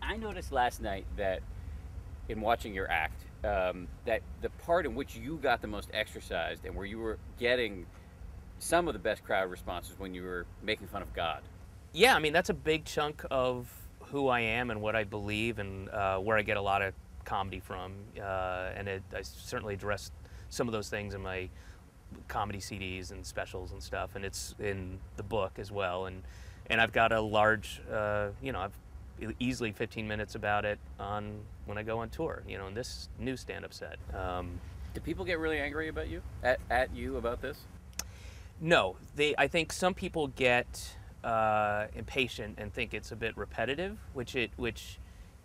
I noticed last night that in watching your act, that the part in which you got the most exercised and where you were getting some of the best crowd responses when you were making fun of God. Yeah, I mean, that's a big chunk of who I am and what I believe, and where I get a lot of comedy from. I certainly address some of those things in my comedy CDs and specials and stuff, and it's in the book as well. And I've got a large, I've easily 15 minutes about it on when I go on tour, in this new stand-up set. Do people get really angry about you, at you about this? No, I think some people get impatient and think it's a bit repetitive, which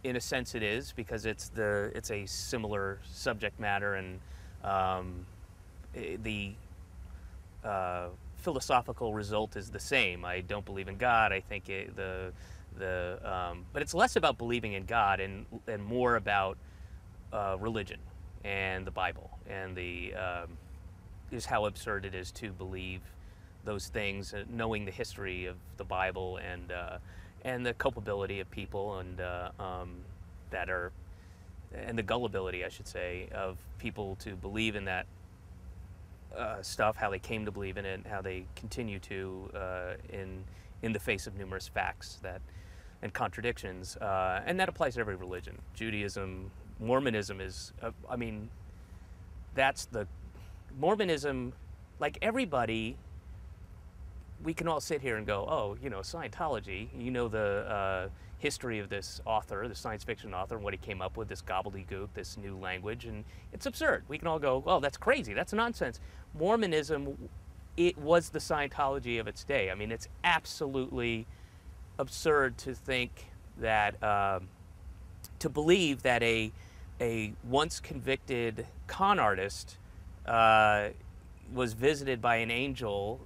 in a sense it is, because it's a similar subject matter, and the philosophical result is the same. I don't believe in God. I think but it's less about believing in God and more about religion and the Bible, and is how absurd it is to believe those things, knowing the history of the Bible and the culpability of people, and the gullibility, I should say, of people to believe in that stuff, how they came to believe in it, and how they continue to in the face of numerous facts and contradictions, and that applies to every religion. Judaism, Mormonism is, Mormonism, like everybody, we can all sit here and go, oh, Scientology, the history of this author, the science fiction author, and what he came up with, this gobbledygook, this new language, and it's absurd. We can all go, oh, that's crazy, that's nonsense. Mormonism, it was the Scientology of its day. I mean, it's absolutely absurd to think that, to believe that a once convicted con artist was visited by an angel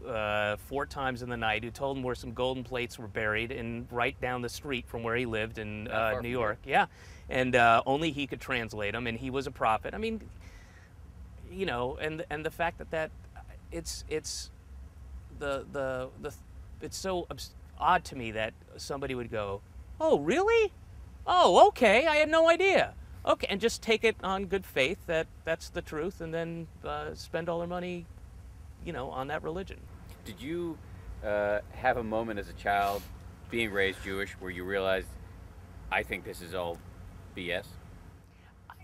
4 times in the night, who told him where some golden plates were buried, and right down the street from where he lived in New York. Yeah, and only he could translate them, and he was a prophet. I mean, and the fact that it's so odd to me that somebody would go, oh, really? Oh, okay, I had no idea. Okay, and just take it on good faith that that's the truth, and then spend all their money, on that religion. Did you have a moment as a child, being raised Jewish, where you realized, I think this is all BS?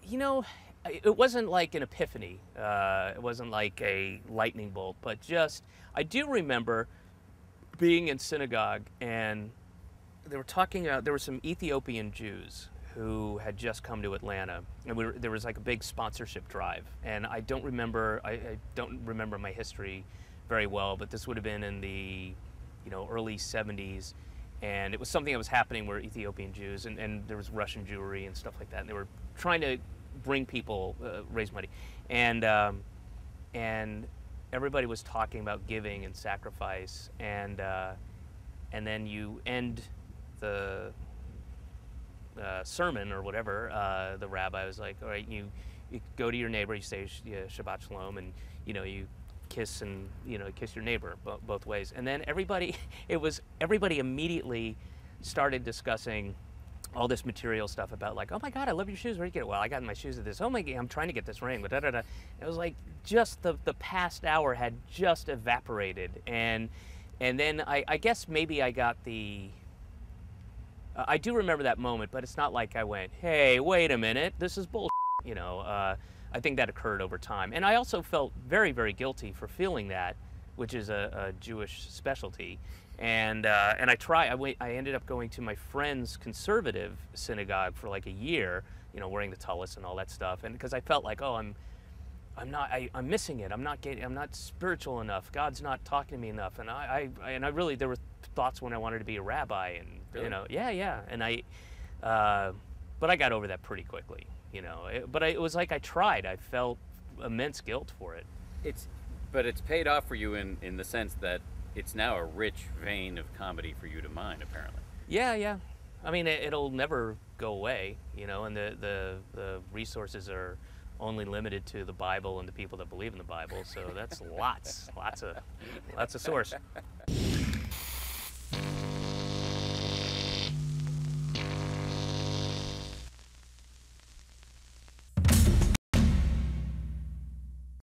It wasn't like an epiphany. It wasn't like a lightning bolt, but I do remember being in synagogue, and they were talking, there were some Ethiopian Jews who had just come to Atlanta, and there was like a big sponsorship drive, and I don't remember my history very well, but this would have been in the early 70s, and it was something that was happening where Ethiopian Jews, and there was Russian Jewry and stuff like that, and they were trying to bring people, raise money, and everybody was talking about giving and sacrifice, and then you end the sermon or whatever, the rabbi was like, all right, you go to your neighbor, you say Shabbat Shalom, and you kiss and kiss your neighbor both ways, and then everybody immediately started discussing all this material stuff about, like, oh my God, I love your shoes, where'd you get it? Well, I got my shoes at this. Oh my God, I'm trying to get this ring, but da da da. It was like just the past hour had just evaporated, and then I guess maybe I got I do remember that moment, but it's not like I went, hey, wait a minute, this is bullshit, I think that occurred over time. And I also felt very, very guilty for feeling that, which is a Jewish specialty. And I ended up going to my friend's conservative synagogue for like a year, wearing the tallis and all that stuff. And because I felt like, oh, I'm missing it. I'm not spiritual enough. God's not talking to me enough. And I really, there were thoughts when I wanted to be a rabbi, and Really? yeah. And but I got over that pretty quickly, But it was like I tried. I felt immense guilt for it. But it's paid off for you in the sense that it's now a rich vein of comedy for you to mine, apparently. Yeah. I mean, it'll never go away, and the resources are only limited to the Bible and the people that believe in the Bible. So that's lots of source.